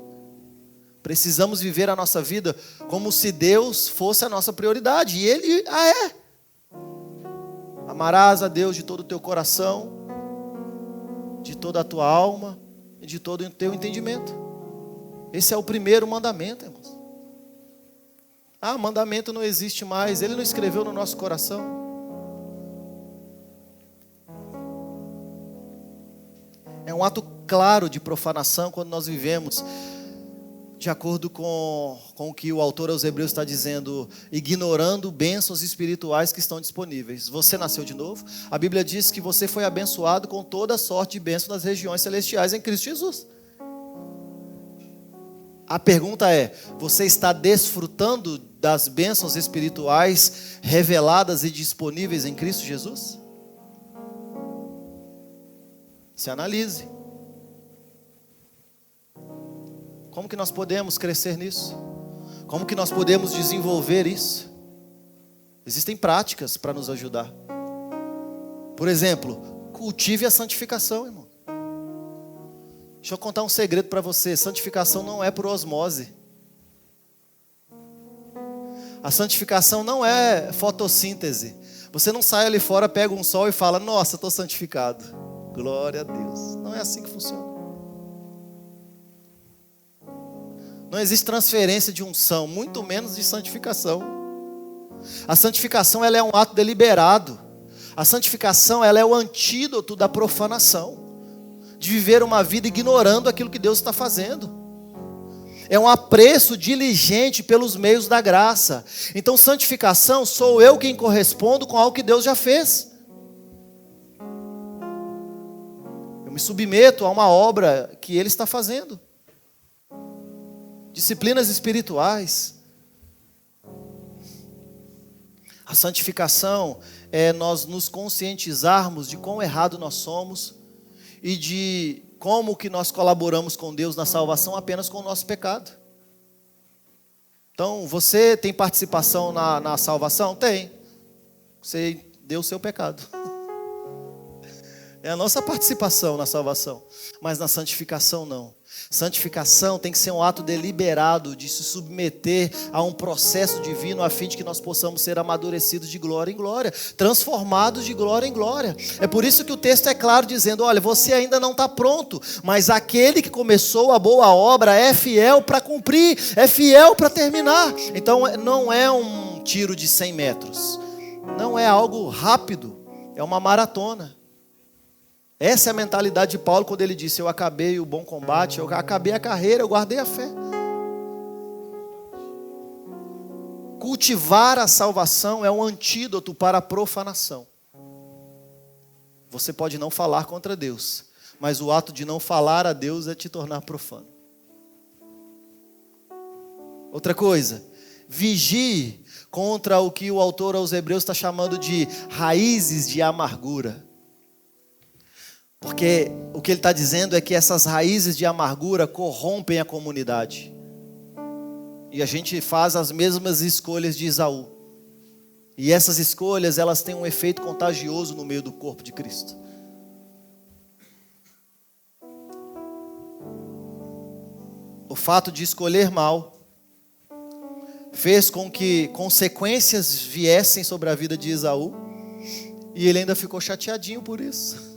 Precisamos viver a nossa vida como se Deus fosse a nossa prioridade. E Ele é. Amarás a Deus de todo o teu coração, de toda a tua alma e de todo o teu entendimento. Esse é o primeiro mandamento, irmãos. Mandamento não existe mais. Ele não escreveu no nosso coração. É um ato claro de profanação quando nós vivemos de acordo com o que o autor aos Hebreus está dizendo, ignorando bênçãos espirituais que estão disponíveis. Você nasceu de novo? A Bíblia diz que você foi abençoado com toda sorte de bênçãos nas regiões celestiais em Cristo Jesus. A pergunta é, você está desfrutando das bênçãos espirituais reveladas e disponíveis em Cristo Jesus? Se analise. Como que nós podemos crescer nisso? Como que nós podemos desenvolver isso? Existem práticas para nos ajudar. Por exemplo, cultive a santificação, irmão. Deixa eu contar um segredo para você. Santificação não é por osmose. A santificação não é fotossíntese. Você não sai ali fora, pega um sol e fala, nossa, estou santificado. Glória a Deus. Não é assim que funciona. Não existe transferência de unção, muito menos de santificação. A santificação ela é um ato deliberado. A santificação ela é o antídoto da profanação. De viver uma vida ignorando aquilo que Deus está fazendo. É um apreço diligente pelos meios da graça. Então santificação sou eu quem correspondo com algo que Deus já fez. Eu me submeto a uma obra que Ele está fazendo. Disciplinas espirituais. A santificação é nós nos conscientizarmos de quão errado nós somos e de como que nós colaboramos com Deus na salvação apenas com o nosso pecado. Então, você tem participação na salvação? Tem. Você deu o seu pecado. É a nossa participação na salvação, mas na santificação não. Santificação tem que ser um ato deliberado de se submeter a um processo divino a fim de que nós possamos ser amadurecidos de glória em glória, transformados de glória em glória. É por isso que o texto é claro dizendo, olha, você ainda não está pronto, mas aquele que começou a boa obra é fiel para cumprir, é fiel para terminar. Então não é um tiro de 100 metros, não é algo rápido, é uma maratona. Essa é a mentalidade de Paulo quando ele disse, eu acabei o bom combate, eu acabei a carreira, eu guardei a fé. Cultivar a salvação é um antídoto para a profanação. Você pode não falar contra Deus, mas o ato de não falar a Deus é te tornar profano. Outra coisa, vigie contra o que o autor aos Hebreus está chamando de raízes de amargura. Porque o que ele está dizendo é que essas raízes de amargura corrompem a comunidade. E a gente faz as mesmas escolhas de Esaú. E essas escolhas, elas têm um efeito contagioso no meio do corpo de Cristo. O fato de escolher mal fez com que consequências viessem sobre a vida de Esaú. E ele ainda ficou chateadinho por isso.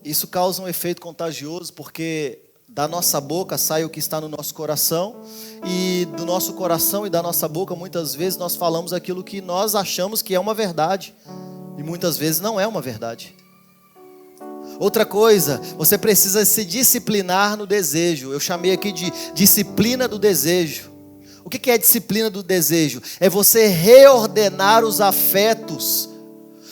Isso causa um efeito contagioso, porque da nossa boca sai o que está no nosso coração, e do nosso coração e da nossa boca, muitas vezes, nós falamos aquilo que nós achamos que é uma verdade. E muitas vezes não é uma verdade. Outra coisa, você precisa se disciplinar no desejo. Eu chamei aqui de disciplina do desejo. O que é disciplina do desejo? É você reordenar os afetos,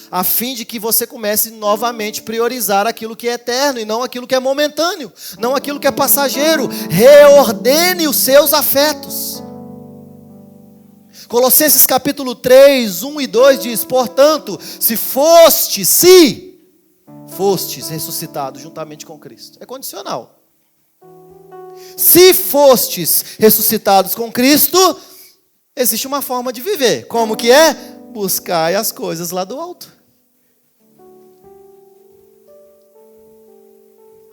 a fim de que você comece novamente a priorizar aquilo que é eterno e não aquilo que é momentâneo, não aquilo que é passageiro. Reordene os seus afetos. Colossenses capítulo 3, 1 e 2 diz: portanto, se fostes ressuscitados juntamente com Cristo. É condicional. Se fostes ressuscitados com Cristo, existe uma forma de viver. Como que é? Buscai as coisas lá do alto.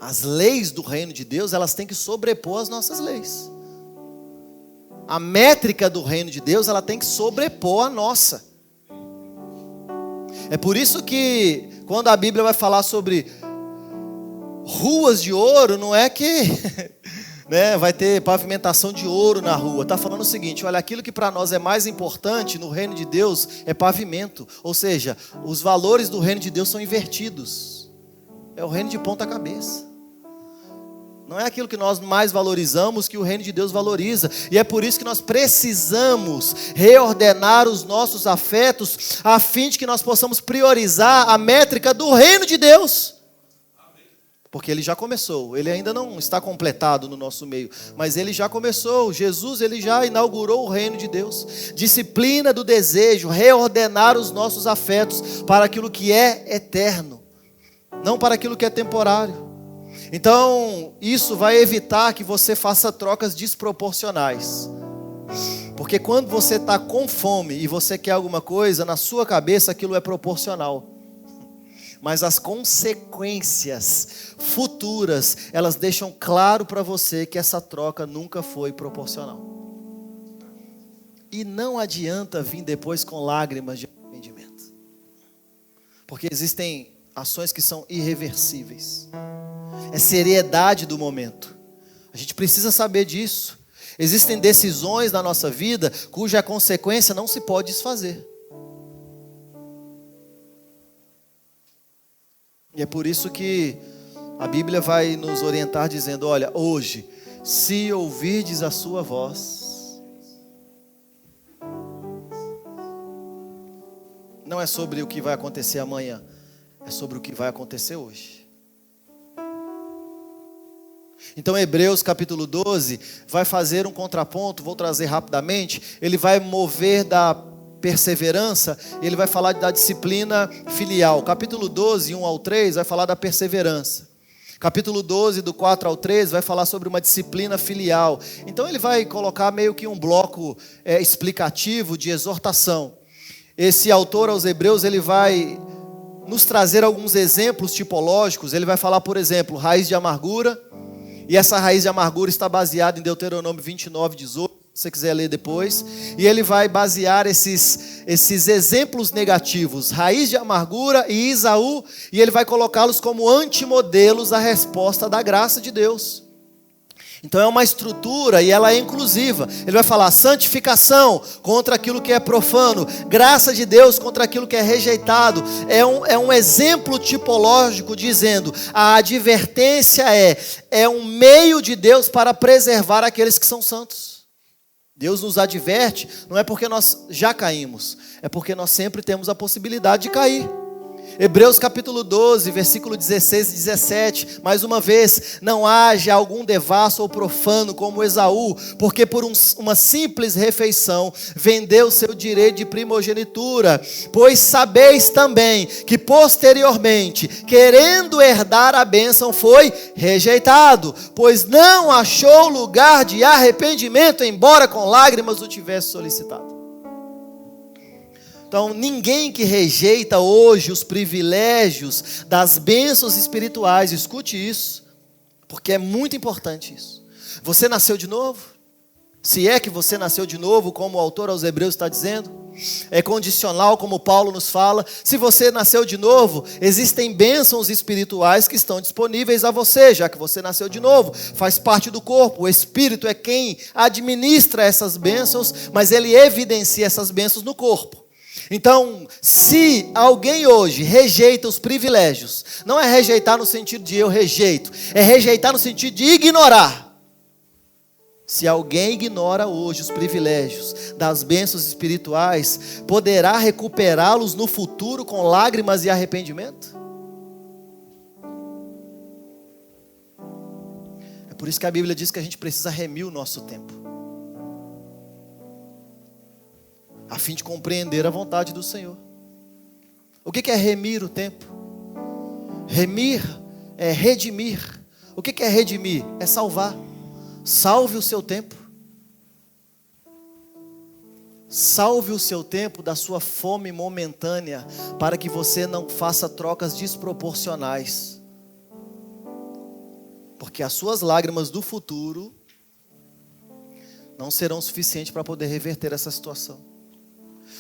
As leis do reino de Deus, elas têm que sobrepor as nossas leis. A métrica do reino de Deus, ela tem que sobrepor a nossa. É por isso que, quando a Bíblia vai falar sobre ruas de ouro, não é que vai ter pavimentação de ouro na rua. Está falando o seguinte: olha, aquilo que para nós é mais importante no reino de Deus é pavimento. Ou seja, os valores do reino de Deus são invertidos. É o reino de ponta cabeça. Não é aquilo que nós mais valorizamos que o reino de Deus valoriza. E é por isso que nós precisamos reordenar os nossos afetos, a fim de que nós possamos priorizar a métrica do reino de Deus. Porque ele já começou, ele ainda não está completado no nosso meio, mas ele já começou. Jesus, ele já inaugurou o reino de Deus. Disciplina do desejo, reordenar os nossos afetos para aquilo que é eterno, não para aquilo que é temporário. Então, isso vai evitar que você faça trocas desproporcionais. Porque quando você está com fome e você quer alguma coisa, na sua cabeça aquilo é proporcional. Mas as consequências futuras, elas deixam claro para você que essa troca nunca foi proporcional. E não adianta vir depois com lágrimas de arrependimento. Porque existem ações que são irreversíveis. É seriedade do momento. A gente precisa saber disso. Existem decisões na nossa vida cuja consequência não se pode desfazer. E é por isso que a Bíblia vai nos orientar dizendo: olha, hoje, se ouvirdes a sua voz. Não é sobre o que vai acontecer amanhã, é sobre o que vai acontecer hoje. Então Hebreus capítulo 12 vai fazer um contraponto, vou trazer rapidamente. Ele vai mover da perseverança, ele vai falar da disciplina filial. Capítulo 12, 1 ao 3 vai falar da perseverança. Capítulo 12, do 4 ao 13 vai falar sobre uma disciplina filial. Então ele vai colocar meio que um bloco explicativo de exortação. Esse autor aos Hebreus, ele vai nos trazer alguns exemplos tipológicos. Ele vai falar, por exemplo, raiz de amargura. E essa raiz de amargura está baseada em Deuteronômio 29, 18, se você quiser ler depois. E ele vai basear esses exemplos negativos, raiz de amargura e Esaú, e ele vai colocá-los como antimodelos à resposta da graça de Deus. Então é uma estrutura e ela é inclusiva. Ele vai falar santificação contra aquilo que é profano, graça de Deus contra aquilo que é rejeitado. É um exemplo tipológico dizendo: a advertência é um meio de Deus para preservar aqueles que são santos. Deus nos adverte, não é porque nós já caímos, é porque nós sempre temos a possibilidade de cair. Hebreus capítulo 12, versículo 16 e 17, mais uma vez: não haja algum devasso ou profano como Esaú, porque por uma simples refeição vendeu seu direito de primogenitura. Pois sabeis também que posteriormente, querendo herdar a bênção, foi rejeitado, pois não achou lugar de arrependimento, embora com lágrimas o tivesse solicitado. Então, ninguém que rejeita hoje os privilégios das bênçãos espirituais, escute isso, porque é muito importante isso. Você nasceu de novo? Se é que você nasceu de novo, como o autor aos Hebreus está dizendo, é condicional, como Paulo nos fala. Se você nasceu de novo, existem bênçãos espirituais que estão disponíveis a você, já que você nasceu de novo, faz parte do corpo. O Espírito é quem administra essas bênçãos, mas ele evidencia essas bênçãos no corpo. Então, se alguém hoje rejeita os privilégios, não é rejeitar no sentido de eu rejeito, é rejeitar no sentido de ignorar. Se alguém ignora hoje os privilégios das bênçãos espirituais, poderá recuperá-los no futuro com lágrimas e arrependimento? É por isso que a Bíblia diz que a gente precisa remir o nosso tempo, a fim de compreender a vontade do Senhor. O que é remir o tempo? Remir é redimir. O que é redimir? É salvar. Salve o seu tempo. Salve o seu tempo da sua fome momentânea, para que você não faça trocas desproporcionais. Porque as suas lágrimas do futuro não serão suficientes para poder reverter essa situação.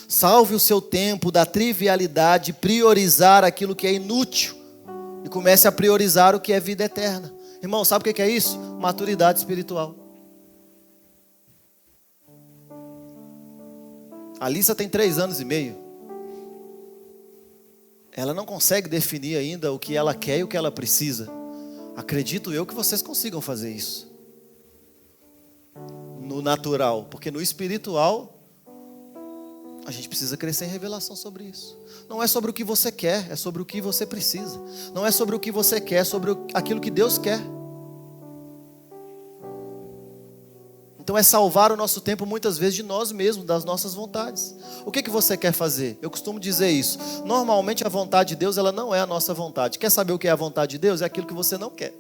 Salve o seu tempo da trivialidade, priorizar aquilo que é inútil e comece a priorizar o que é vida eterna. Irmão, sabe o que é isso? Maturidade espiritual. A Alissa tem 3 anos e meio. Ela não consegue definir ainda o que ela quer e o que ela precisa. Acredito eu que vocês consigam fazer isso no natural, porque no espiritual a gente precisa crescer em revelação sobre isso. Não é sobre o que você quer, é sobre o que você precisa. Não é sobre o que você quer, é sobre aquilo que Deus quer. Então é salvar o nosso tempo muitas vezes de nós mesmos, das nossas vontades. O que você quer fazer? Eu costumo dizer isso. Normalmente a vontade de Deus, ela não é a nossa vontade. Quer saber o que é a vontade de Deus? É aquilo que você não quer.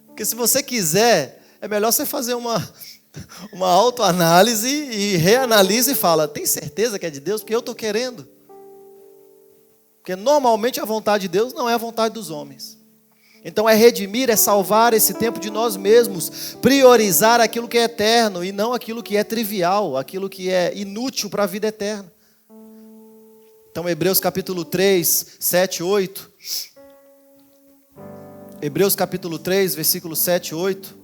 Porque se você quiser, é melhor você fazer uma autoanálise e reanalise e fala, tem certeza que é de Deus? Porque eu estou querendo. Porque normalmente a vontade de Deus não é a vontade dos homens. Então é redimir, é salvar esse tempo de nós mesmos, priorizar aquilo que é eterno e não aquilo que é trivial, aquilo que é inútil para a vida eterna. Então Hebreus capítulo 3, 7, 8. Hebreus capítulo 3, versículo 7 e 8.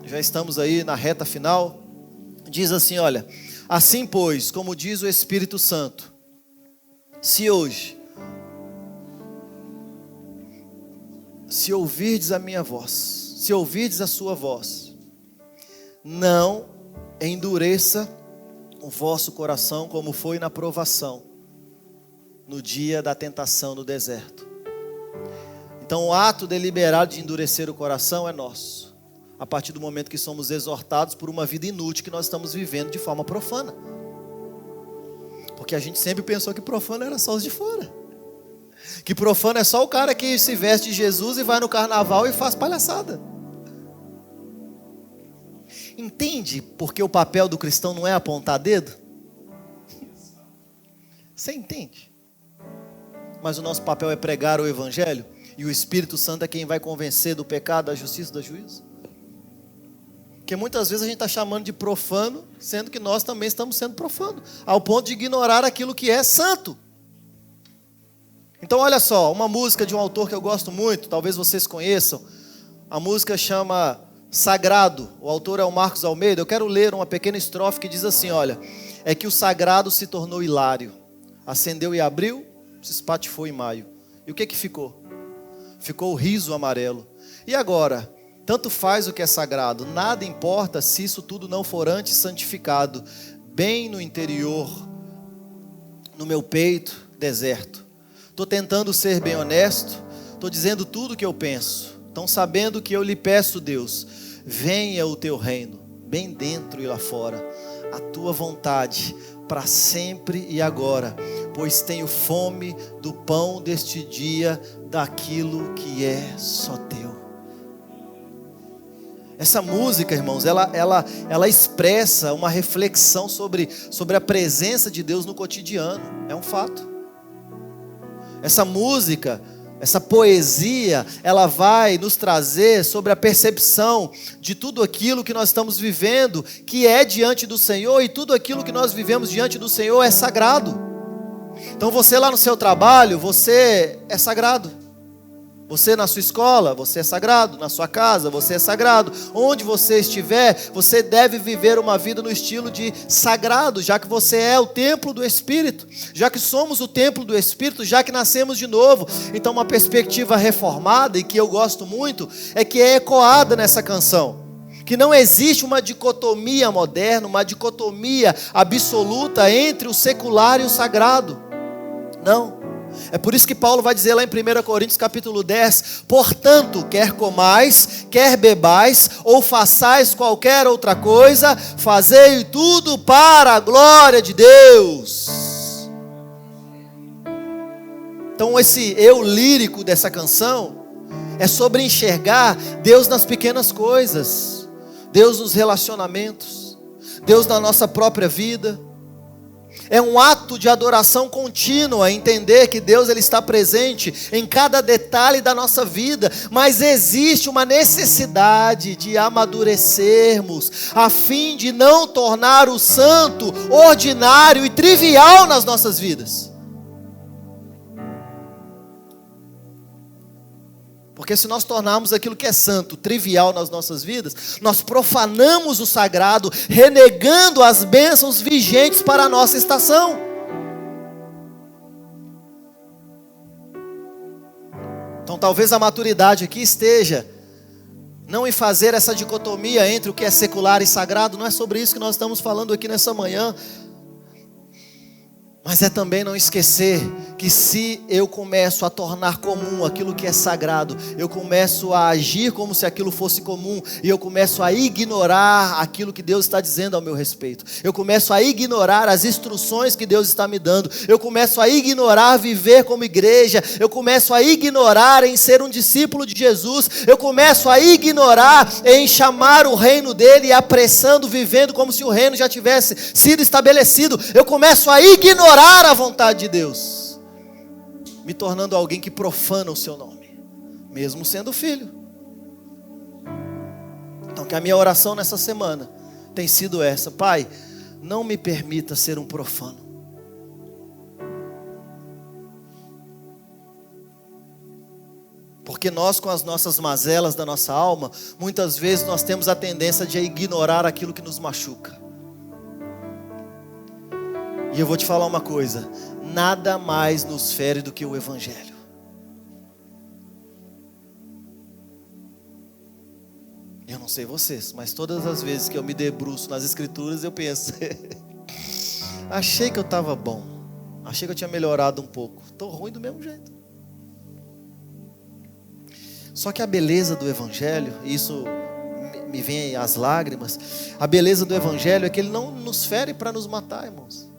Já estamos aí na reta final. Diz assim, olha: assim pois, como diz o Espírito Santo, se hoje, se ouvirdes a minha voz, se ouvirdes a sua voz, não endureça o vosso coração como foi na provação, no dia da tentação no deserto. Então o ato deliberado de endurecer o coração é nosso, a partir do momento que somos exortados por uma vida inútil que nós estamos vivendo de forma profana. Porque a gente sempre pensou que profano era só os de fora. Que profano é só o cara que se veste de Jesus e vai no carnaval e faz palhaçada. Entende porque o papel do cristão não é apontar dedo? Você entende? Mas o nosso papel é pregar o evangelho, e o Espírito Santo é quem vai convencer do pecado, da justiça e do juízo. Porque muitas vezes a gente está chamando de profano, sendo que nós também estamos sendo profanos, ao ponto de ignorar aquilo que é santo. Então olha só, uma música de um autor que eu gosto muito, talvez vocês conheçam. A música chama Sagrado, o autor é o Marcos Almeida. Eu quero ler uma pequena estrofe que diz assim, olha: é que o sagrado se tornou hilário, acendeu em abril, se espatifou em maio. E o que ficou? Ficou o riso amarelo. E agora? Tanto faz o que é sagrado, nada importa se isso tudo não for antes santificado. Bem no interior, no meu peito, deserto. Estou tentando ser bem honesto, estou dizendo tudo o que eu penso. Estão sabendo que eu lhe peço, Deus, venha o teu reino, bem dentro e lá fora, a tua vontade, para sempre e agora, pois tenho fome do pão deste dia, daquilo que é só teu. Essa música, irmãos, ela expressa uma reflexão sobre a presença de Deus no cotidiano, é um fato. Essa música, essa poesia, ela vai nos trazer sobre a percepção de tudo aquilo que nós estamos vivendo, que é diante do Senhor, e tudo aquilo que nós vivemos diante do Senhor é sagrado. Então você lá no seu trabalho, você é sagrado. Você na sua escola, você é sagrado. Na sua casa, você é sagrado. Onde você estiver, você deve viver uma vida no estilo de sagrado, já que você é o templo do Espírito, já que somos o templo do Espírito, já que nascemos de novo. Então uma perspectiva reformada, e que eu gosto muito, é que é ecoada nessa canção. Que não existe uma dicotomia moderna, uma dicotomia absoluta entre o secular e o sagrado. Não. É por isso que Paulo vai dizer lá em 1 Coríntios capítulo 10, portanto, quer comais, quer bebais, ou façais qualquer outra coisa, fazei tudo para a glória de Deus. Então esse eu lírico dessa canção é sobre enxergar Deus nas pequenas coisas, Deus nos relacionamentos, Deus na nossa própria vida. É um ato de adoração contínua, entender que Deus ele está presente em cada detalhe da nossa vida, mas existe uma necessidade de amadurecermos, a fim de não tornar o santo ordinário e trivial nas nossas vidas. Porque se nós tornarmos aquilo que é santo trivial nas nossas vidas, nós profanamos o sagrado, renegando as bênçãos vigentes para a nossa estação. Então talvez a maturidade aqui esteja não em fazer essa dicotomia entre o que é secular e sagrado. Não é sobre isso que nós estamos falando aqui nessa manhã. Mas é também não esquecer que se eu começo a tornar comum aquilo que é sagrado, eu começo a agir como se aquilo fosse comum, e eu começo a ignorar aquilo que Deus está dizendo ao meu respeito. Eu começo a ignorar as instruções que Deus está me dando. Eu começo a ignorar viver como igreja. Eu começo a ignorar em ser um discípulo de Jesus. Eu começo a ignorar em chamar o reino dele, apressando, vivendo como se o reino já tivesse sido estabelecido. Eu começo a ignorar a vontade de Deus, me tornando alguém que profana o seu nome, mesmo sendo filho. Então que a minha oração nessa semana tem sido essa: Pai, não me permita ser um profano. Porque nós, com as nossas mazelas da nossa alma, muitas vezes nós temos a tendência de ignorar aquilo que nos machuca. E eu vou te falar uma coisa: nada mais nos fere do que o Evangelho. Eu não sei vocês, mas todas as vezes que eu me debruço nas Escrituras, eu penso, achei que eu estava bom, achei que eu tinha melhorado um pouco, estou ruim do mesmo jeito. Só que a beleza do Evangelho, e isso me vem às lágrimas, a beleza do Evangelho é que ele não nos fere para nos matar, irmãos.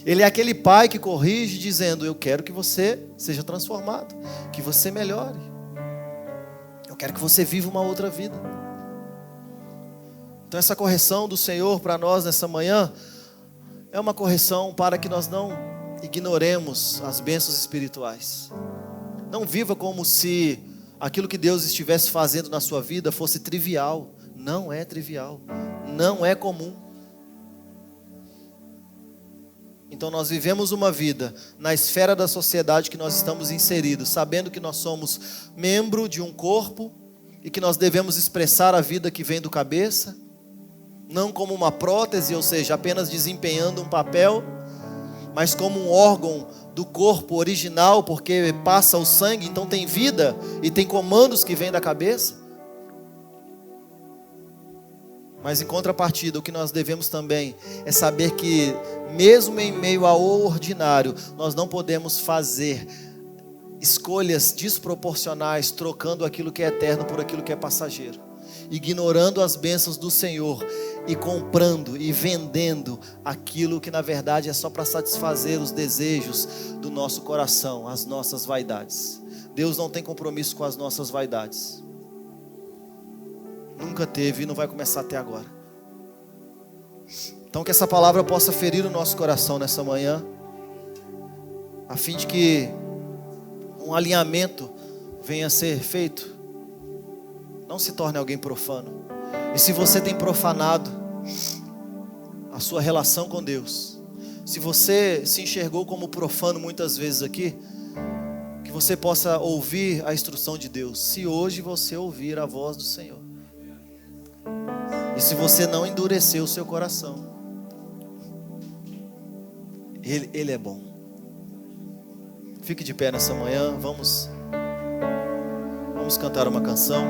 Ele é aquele pai que corrige dizendo: eu quero que você seja transformado, que você melhore, eu quero que você viva uma outra vida. Então essa correção do Senhor para nós nessa manhã é uma correção para que nós não ignoremos as bênçãos espirituais. Não viva como se aquilo que Deus estivesse fazendo na sua vida fosse trivial. Não é trivial, não é comum. Então nós vivemos uma vida na esfera da sociedade que nós estamos inseridos, sabendo que nós somos membro de um corpo e que nós devemos expressar a vida que vem do cabeça, não como uma prótese, ou seja, apenas desempenhando um papel, mas como um órgão do corpo original, porque passa o sangue, então tem vida e tem comandos que vêm da cabeça. Mas em contrapartida, o que nós devemos também é saber que, mesmo em meio ao ordinário, nós não podemos fazer escolhas desproporcionais, trocando aquilo que é eterno por aquilo que é passageiro, ignorando as bênçãos do Senhor e comprando e vendendo aquilo que na verdade é só para satisfazer os desejos do nosso coração, as nossas vaidades. Deus não tem compromisso com as nossas vaidades. Nunca teve e não vai começar até agora. Então que essa palavra possa ferir o nosso coração nessa manhã, a fim de que um alinhamento venha a ser feito. Não se torne alguém profano. E se você tem profanado a sua relação com Deus, se você se enxergou como profano muitas vezes aqui, que você possa ouvir a instrução de Deus. Se hoje você ouvir a voz do Senhor, e se você não endurecer o seu coração, Ele é bom. Fique de pé nessa manhã, vamos cantar uma canção.